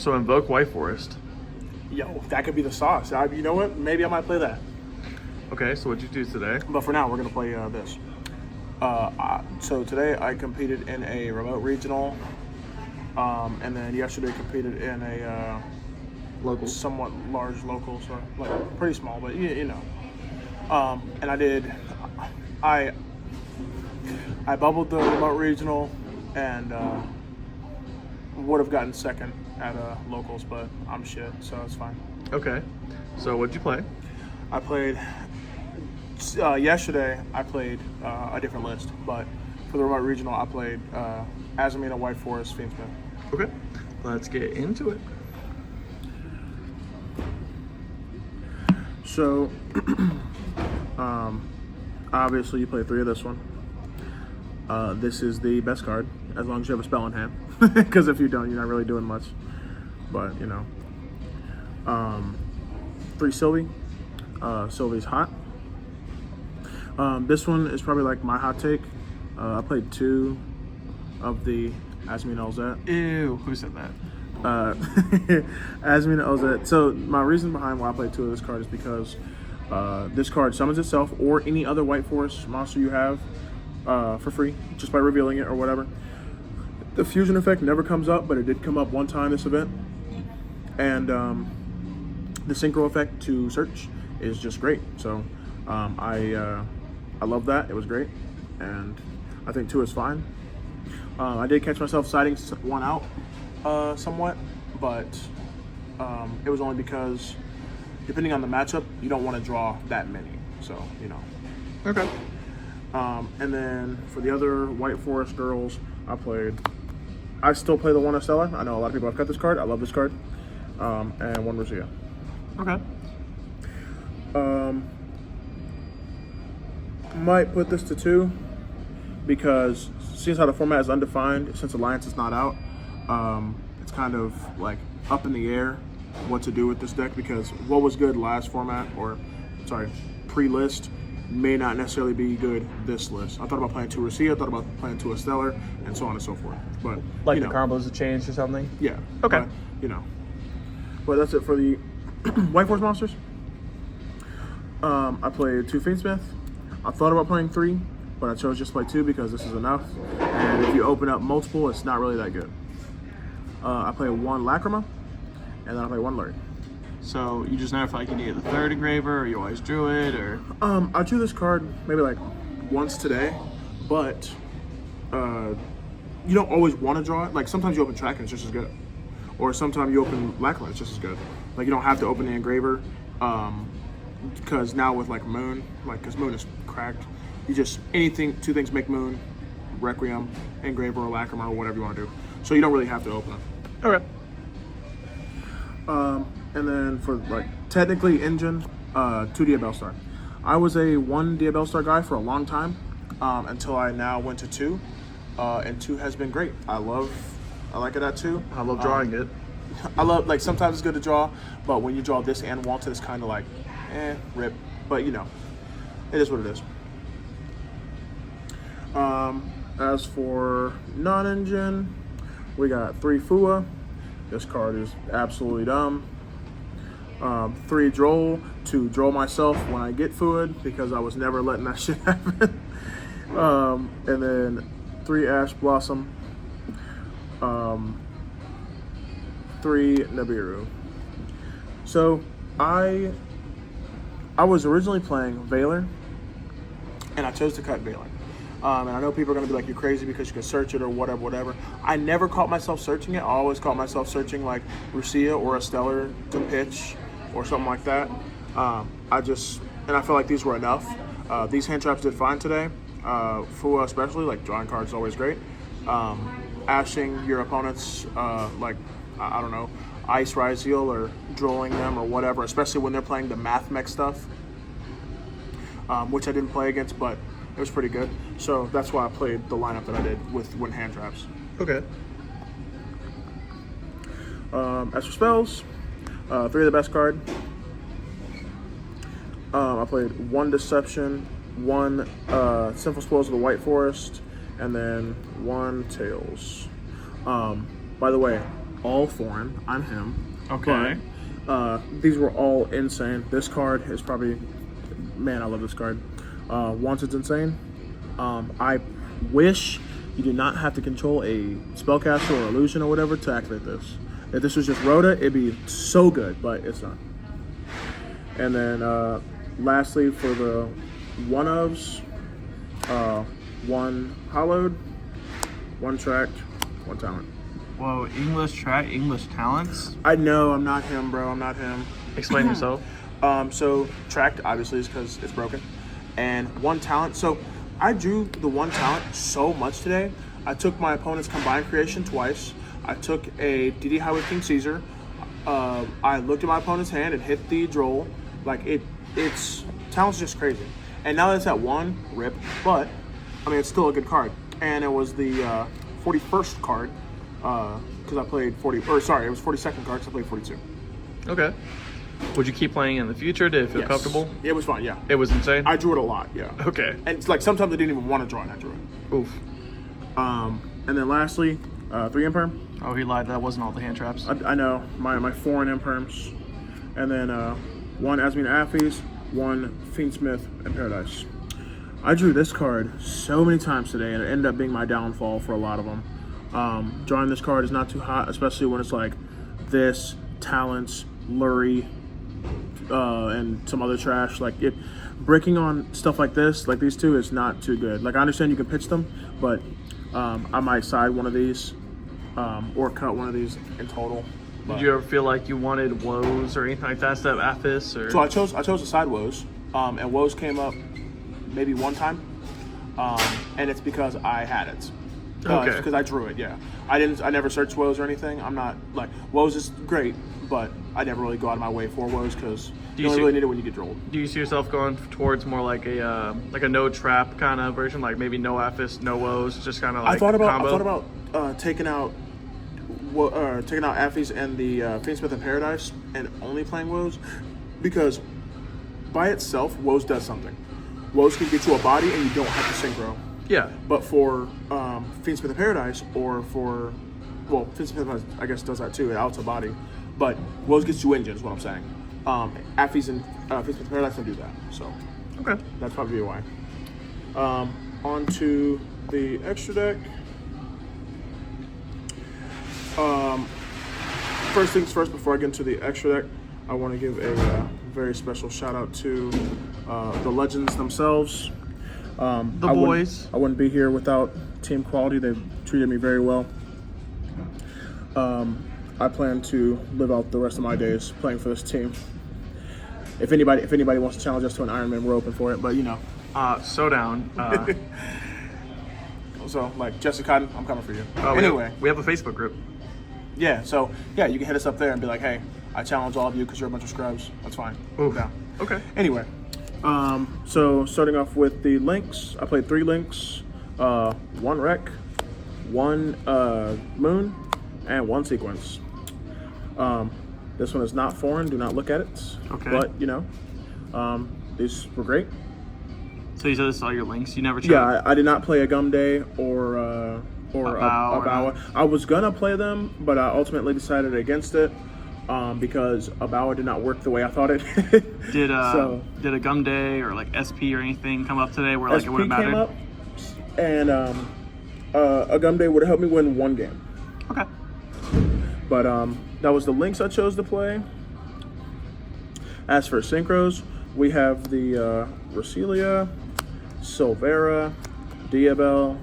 So invoke White Forest. Yo, that could be the sauce. You know what? Maybe I might play that. Okay, so what'd you do today? But for now, we're going to play this. So today I competed in a remote regional. And then yesterday competed in a Local. somewhat large local, so like pretty small, but you know. And I bubbled the remote regional and would have gotten second at locals, but I'm shit, so it's fine. Okay. So what'd you play? I played yesterday. I played a different list, but for the remote regional, I played AZAMINA, White Forest, Fiendsmith. Okay. Let's get into it. So, obviously you play 3 of this one. This is the best card, as long as you have a spell in hand. Because if you don't, you're not really doing much. But, you know. 3 Sylvie. Sylvie's hot. This one is probably like my hot take. I played 2 of the AZAMINA Ozette. Ew, who said that? AZAMINA Ozette. So my reason behind why I played 2 of this card is because this card summons itself or any other White Forest monster you have for free, just by revealing it or whatever. The fusion effect never comes up, but it did come up one time this event. And the synchro effect to search is just great. So I love that. It was great, and I think 2 is fine. I did catch myself siding 1 out somewhat, but it was only because depending on the matchup, you don't want to draw that many. So, you know. Okay. And then for the other White Forest girls, I still play the 1 Estella. I know a lot of people have cut this card. I love this card. And 1 Rosia. Okay. Might put this to 2 because since how the format is undefined, since Alliance is not out, it's kind of like up in the air what to do with this deck, because what was good last format, or sorry, pre-list, may not necessarily be good this list. I thought about playing 2 Rosia, I thought about playing 2 Stellar, and so on and so forth. But Like you the know, combos have changed or something? yeah. Okay. But, you know. But that's it for the White Force monsters. I played 2 Fiendsmith. I thought about playing 3, but I chose just to play 2 because this is enough. And if you open up multiple, it's not really that good. I played 1 Lacrima, and then I played 1 Lurk. So you just never felt like you needed the 3rd engraver, or you always drew it, or? I drew this card maybe like once today, but you don't always want to draw it. Like sometimes you open Track and it's just as good. Or sometimes you open Lacrima, it's just as good. Like you don't have to open the engraver, because now with like Moon, like because Moon is cracked, you just, 2 things make Moon, Requiem, engraver, or Lacrima, or whatever you want to do. So you don't really have to open them. Okay. And then for like technically engine, 2 Diabell Star. I was a 1 Diabell Star guy for a long time, until I now went to 2, and 2 has been great. I like it at 2. I love drawing it. I love, like, sometimes it's good to draw, but when you draw this and Wanted, it's kind of like, rip. But, you know, it is what it is. As for non-engine, we got 3 Fua. This card is absolutely dumb. 3 Droll, to droll myself when I get Fua, because I was never letting that shit happen. And then 3 Ash Blossom. 3 Nibiru. So I was originally playing Valor, and I chose to cut Valor. And I know people are going to be like, you're crazy because you can search it or whatever. I never caught myself searching it. I always caught myself searching like Rosia or a Stellar to pitch or something like that. And I felt like these were enough. These hand traps did fine today. Fua especially, like drawing cards is always great. Ashing your opponents, like, I don't know, Ice Rise Heal or drolling them or whatever, especially when they're playing the Math Mech stuff, which I didn't play against, but it was pretty good. So that's why I played the lineup that I did with hand traps. Okay. As for spells, 3 of the best card. I played 1 Deception, 1 Sinful Spoils of the White Forest, and then 1 Tails. By the way, all foreign. I'm him. Okay. But, these were all insane. This card is probably, man, I love this card. Wanted's insane. I wish you did not have to control a spellcaster or illusion or whatever to activate this. If this was just Rhoda, it'd be so good, but it's not. And then lastly, for the one-ofs, one hollowed, one tracked, one talent. Whoa, English track, English talents? I know, I'm not him, bro. I'm not him. Explain yourself. So tracked, obviously, is because it's broken. And one talent. So I drew the one talent so much today. I took my opponent's combined creation twice. I took a DD High with King Caesar. I looked at my opponent's hand and hit the droll. Like, it's talent's just crazy. And now that it's at one, rip. But, I mean, it's still a good card. And it was the 41st card. Because I played 40, or sorry, it was 42nd card because I played 42. Okay. Would you keep playing in the future? Did it feel comfortable? It was fun, yeah. It was insane? I drew it a lot, yeah. Okay. And it's like sometimes I didn't even want to draw it, and I drew it. Oof. And then lastly, 3 Imperm. Oh, he lied. That wasn't all the hand traps. I know, my foreign Imperms. And then 1 AZAMINA Affys, 1 Fiendsmith and Paradise. I drew this card so many times today, and it ended up being my downfall for a lot of them. Drawing this card is not too hot, especially when it's like this, talents, Lurie, and some other trash. Like, breaking on stuff like this, like these two, is not too good. Like, I understand you can pitch them, but I might side one of these or cut one of these in total. Did you ever feel like you wanted woes or anything like that instead of Affys? Or? So I chose the side woes, and woes came up maybe one time, and it's because I had it. Okay. Because I drew it, yeah. I never searched woes or anything. I'm not like, woes is great, but I never really go out of my way for woes because you only really need it when you get drolled. Do you see yourself going towards more like a no trap kind of version, like maybe no Affys, no woes, just kind of like combo? I thought about taking out Affys and the Fiendsmith and Paradise and only playing woes, because by itself, woes does something. Woes can get you a body and you don't have to synchro. Yeah. But for Fiendsmith of Paradise, or for, well, Fiendsmith I guess does that too, it outs a body. But woes gets you engine is what I'm saying. Affys and Fiendsmith of Paradise don't do that. So Okay. that's probably why. On to the extra deck. First things first, before I get into the extra deck, I want to give a very special shout out to the legends themselves. The boys. I wouldn't be here without Team Quality. They've treated me very well. I plan to live out the rest of my days playing for this team. If anybody wants to challenge us to an Ironman, we're open for it. But you know, So down. so like Jesse Cotton, I'm coming for you. Anyway, we have a Facebook group. Yeah. So yeah, you can hit us up there and be like, hey, I challenge all of you because you're a bunch of scrubs. That's fine. Oof. Yeah. Okay. Anyway. So starting off with the links, I played 3 links, 1 rec, 1 moon, and 1 sequence. This one is not foreign. Do not look at it. Okay. But you know, these were great. So you said this is all your links. You never chose. Yeah, I did not play a Gum Day or a Bawa. I was gonna play them, but I ultimately decided against it. Because a Bawa did not work the way I thought it did. Did a Gum Day or like SP or anything come up today where like SP it would have mattered? came up, and a Gum Day would have helped me win 1 game. Okay. But that was the links I chose to play. As for synchros, we have the Roselia, Silvera, Diabel,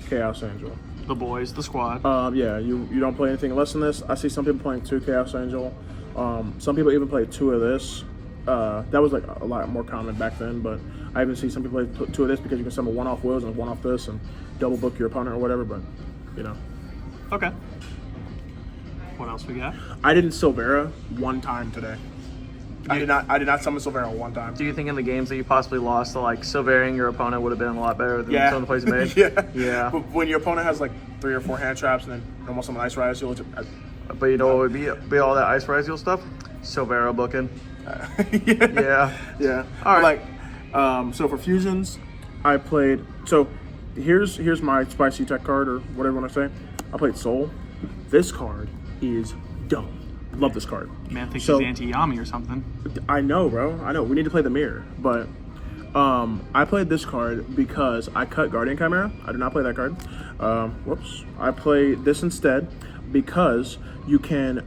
Chaos Angel. The boys, the squad. Yeah, you don't play anything less than this. I see some people playing 2 Chaos Angel. Some people even play 2 of this. That was like a lot more common back then, but I even see some people play 2 of this because you can summon 1 off Wills and 1 off this and double book your opponent or whatever, but you know. Okay. What else we got? I didn't Silvera 1 time today. I did not summon Silvera 1 time. Do you think in the games that you possibly lost, like Silvering your opponent would have been a lot better than some of the plays you made? Yeah. But when your opponent has like 3 or 4 hand traps and then almost summon Ice Rise, you'll But you know what would be all that Ice Rise stuff? Silvera booking. Yeah. All right. Like, so for fusions, I played. So here's my spicy tech card or whatever you want to say. I played Soul. This card is dumb. Love this card. Man thinks So- he's anti-Yami or something. I know, bro. I know. We need to play the mirror, but I played this card because I cut Guardian Chimera. I did not play that card. Whoops. I play this instead because you can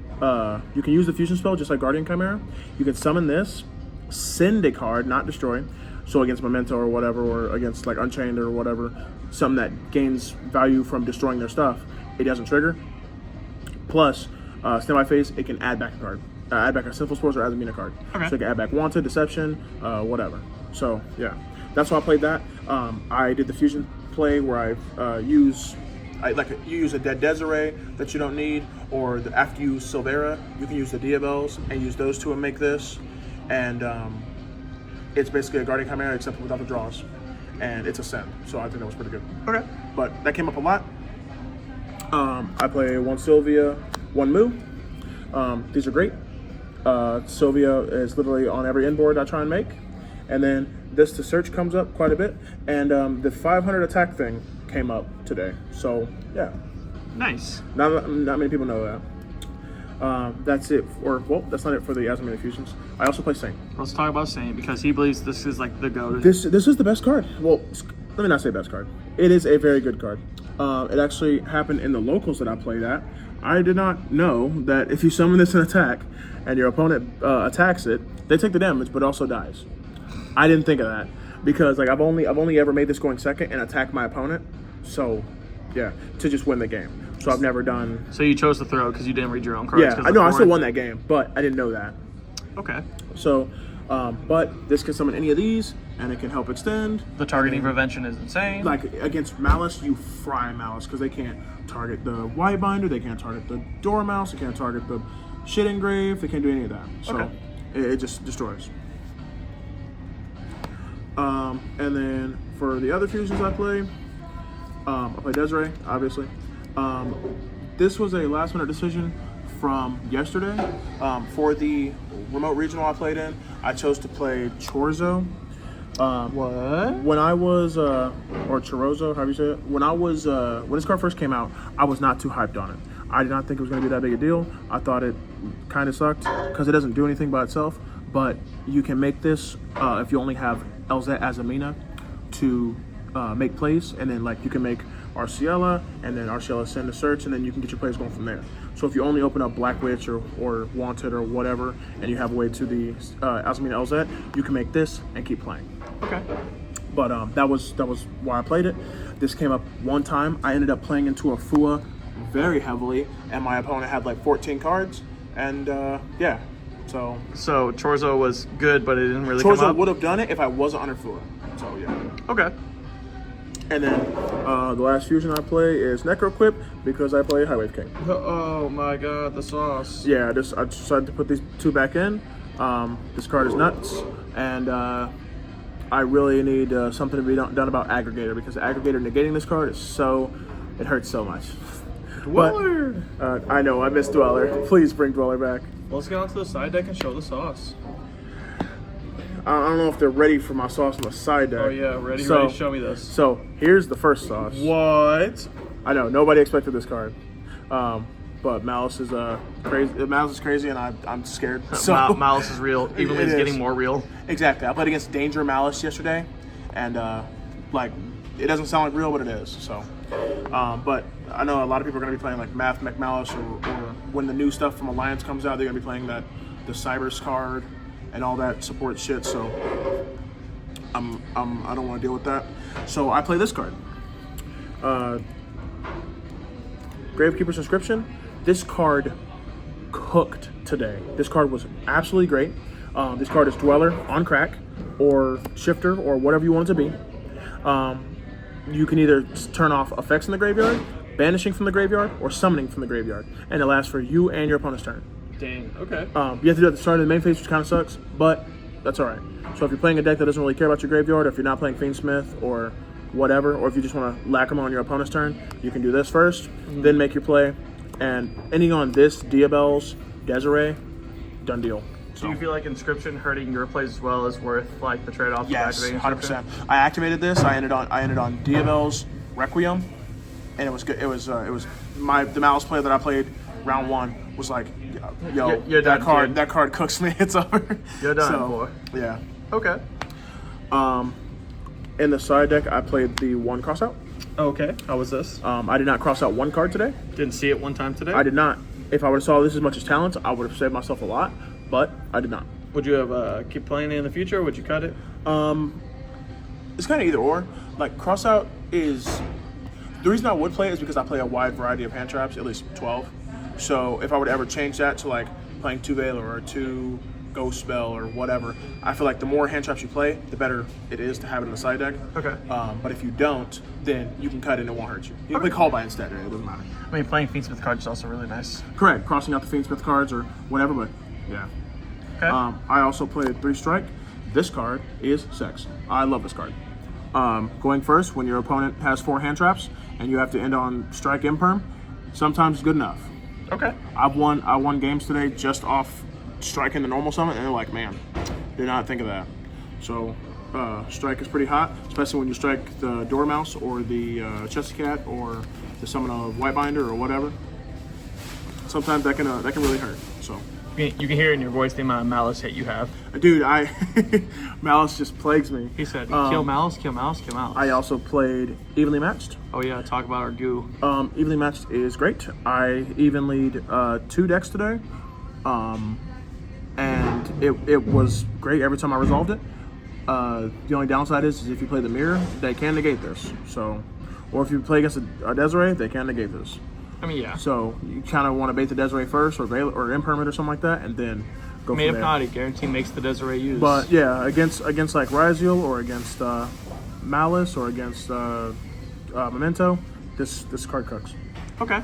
use the fusion spell just like Guardian Chimera. You can summon this, send a card, not destroy. So against Memento or whatever, or against like Unchained or whatever, something that gains value from destroying their stuff, it doesn't trigger. Plus, Standby Phase, it can add back a card. Add back a Sinful Spores or AZAMINA card. Okay. So it can add back Wanted, Deception, whatever. So yeah, that's why I played that. I did the fusion play where you use a dead Desiree that you don't need, or after you use Silvera, you can use the Diabels and use those two and make this. And it's basically a Guardian Chimera except without the draws. And it's a send, so I think that was pretty good. Okay. But that came up a lot. I play one Sylvia, one Moo. These are great. Sylvia is literally on every inboard I try and make. And then this to search comes up quite a bit. And the 500 attack thing came up today. So, yeah. Nice. Not many people know that. That's it. That's not it for the AZAMINA fusions. I also play Saint. Let's talk about Saint because he believes this is like the go. This is the best card. Well, let me not say best card. It is a very good card. It actually happened in the locals that I played at. I did not know that if you summon this in attack and your opponent attacks it, they take the damage but also dies. I didn't think of that because like I've only ever made this going second and attack my opponent. So yeah, to just win the game. So I've never done. So you chose to throw because you didn't read your own cards. Yeah, I know. I still won that game, but I didn't know that. Okay. So, but this can summon any of these, and it can help extend. The targeting prevention is insane. Like against Malice, you fry Malice because they can't target the White Binder, they can't target the Dormouse, they can't target the Shit Engrave, they can't do any of that. So Okay. it just destroys. And then for the other fusions I play Desiree, obviously. This was a last minute decision from yesterday. For the remote regional I played in, I chose to play Chorzo. What? When I was, or Chorozo, however you say it, when this card first came out, I was not too hyped on it. I did not think it was going to be that big a deal. I thought it kind of sucked because it doesn't do anything by itself, but you can make this if you only have LZ AZAMINA to make plays, and then like you can make Arciela, and then Arciela send a search, and then you can get your plays going from there. So if you only open up Black Witch or Wanted or whatever, and you have a way to the AZAMINA LZ, you can make this and keep playing. Okay. But that was why I played it. This came up one time. I ended up playing into a Fua very heavily, and my opponent had like 14 cards, and yeah. So Chorzo was good, but it didn't really come Chorzo up. would have done it if I wasn't under Fua. So yeah. Okay. And then the last fusion I play is Necroquip because I play Highwave King. Oh my god, the sauce. Yeah, I decided to put these two back in. This card is nuts, and I really need something to be done about Aggregator because Aggregator negating this card is it hurts so much. Dweller. But, I know, I miss Dweller. Please bring Dweller back. Let's get onto the side deck and show the sauce. I don't know if they're ready for my sauce on the side deck. Oh yeah, ready, show me this. So here's the first sauce. What? I know, nobody expected this card. But Malice is crazy. Malice is crazy, and I'm scared. So Malice is real. Even It it's is. getting more real. Exactly. I played against Danger Malice yesterday, and like it doesn't sound like real, but it is. So, but I know a lot of people are going to be playing like Math Malice, or when the new stuff from Alliance comes out, they're going to be playing the Cybers card and all that support shit. So, I don't want to deal with that. So I play this card. Gravekeeper's Inscription. This card cooked today. This card was absolutely great. This card is Dweller on crack, or Shifter, or whatever you want it to be. You can either turn off effects in the graveyard, banishing from the graveyard, or summoning from the graveyard, and it lasts for you and your opponent's turn. Dang. Okay. You have to do it at the start of the main phase, which kind of sucks, but that's all right. So if you're playing a deck that doesn't really care about your graveyard, or if you're not playing Fiendsmith or whatever, or if you just want to lack them on your opponent's turn, you can do this first, then make your play, and ending on this Diabels, Desiree, done deal. Do you feel like Inscription hurting your plays as well is worth like the trade-off? Yes, of activating 100%. I activated this. I ended on Diabels Requiem, and it was good. It was the Malice play that I played round one was like, yo, You're that done, kid. card cooks me. It's over. You're done, So, boy. Yeah. Okay. In the side deck, I played the 1 crossout. Okay. How was this? I did not cross out 1 card today. Didn't see it one time today? I did not. If I would have saw this as much as talent, I would have saved myself a lot, but I did not. Would you have keep playing it in the future, or would you cut it? It's kind of either or. Like, crossout is... The reason I would play it is because I play a wide variety of hand traps, at least 12. So if I would ever change that to, like, playing 2 Veiler or 2 Ghost Spell or whatever, I feel like the more hand traps you play, the better it is to have it in the side deck. Okay. But if you don't, then you can cut it and it won't hurt you. You can play Call by instead, right? It doesn't matter. I mean, playing Fiendsmith cards is also really nice. Correct. Crossing out the Fiendsmith cards or whatever, but yeah. Okay. I also played 3 Strike. This card is Sex. I love this card. Going first, when your opponent has 4 hand traps and you have to end on Strike Imperm, sometimes it's good enough. Okay. I won games today just off striking the normal summon, and they're like, man, did not think of that. So Strike is pretty hot, especially when you strike the Dormouse or the Chesty Cat or the summon of Whitebinder or whatever. Sometimes that can really hurt. So. You can hear in your voice the amount of Malice hit you have. Dude, Malice just plagues me. He said, kill Malice, kill Malice, kill Malice. I also played Evenly Matched. Oh yeah, talk about our goo. Evenly Matched is great. I evenly'd 2 decks today. And it was great every time I resolved it. The only downside is if you play the mirror, they can negate this. So, or if you play against a Desiree, they can negate this. I mean, yeah. So you kind of want to bait the Desiree first, or Impermanent or something like that, and then go. I mean, from if there. not, it guarantee makes the Desiree use. But yeah, against like Raziel or against Malice or against Memento, this card cooks. Okay.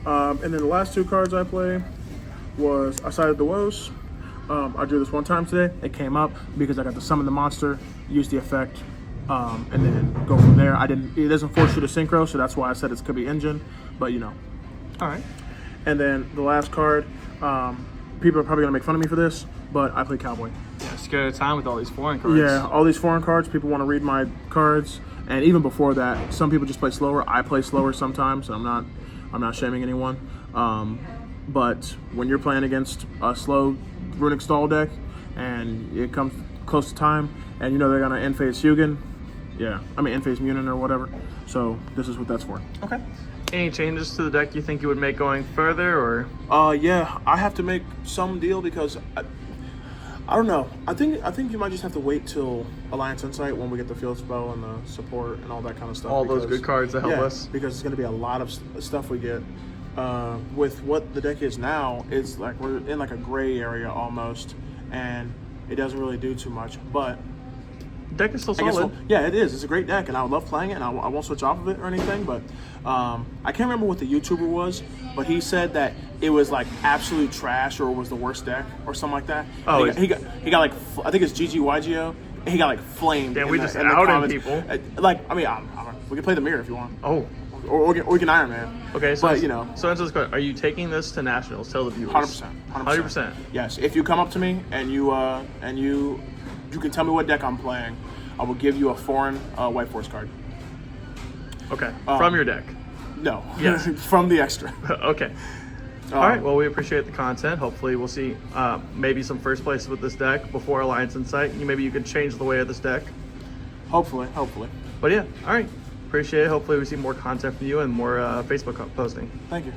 And then the last 2 cards I played was I sided the woes. I drew this one time today. It came up because I got to summon the monster, use the effect, and then go from there. It doesn't force you to synchro, so that's why I said it could be engine, but you know. All right. And then the last card, people are probably gonna make fun of me for this, but I play Cowboy. Yeah, scared of time with all these foreign cards. Yeah, all these foreign cards. People want to read my cards, and even before that, some people just play slower. I play slower sometimes, and I'm not shaming anyone. But when you're playing against a slow Runic Stall deck, and it comes close to time, and you know they're gonna end phase Hugin, end phase Munin or whatever. So this is what that's for. Okay. Any changes to the deck you think you would make going further, or? Yeah, I have to make some deal because I don't know. I think you might just have to wait till Alliance Insight when we get the Field Spell and the support and all that kind of stuff. All those good cards that help us. Because it's going to be a lot of stuff we get. With what the deck is now, it's like we're in like a gray area almost, and it doesn't really do too much. But deck is still solid. Yeah, it is. It's a great deck, and I love playing it, and I won't switch off of it or anything. But I can't remember what the YouTuber was, but he said that it was like absolute trash or it was the worst deck or something like that. Oh, he got like, I think it's GGYGO. He got like flamed. Damn, we just in the outed comments. people. We can play the mirror if you want. Oh. Or we can Iron Man. Okay, so but you know. So answer this question: are you taking this to nationals? Tell the viewers. 100%. Yes. If you come up to me and you can tell me what deck I'm playing, I will give you a foreign White Force card. Okay. From your deck. No. Yes. From the extra. Okay. All right. Well, we appreciate the content. Hopefully, we'll see maybe some first places with this deck before Alliance Insight. Maybe you can change the way of this deck. Hopefully. But yeah. All right. Appreciate it. Hopefully, we see more content from you and more Facebook posting. Thank you.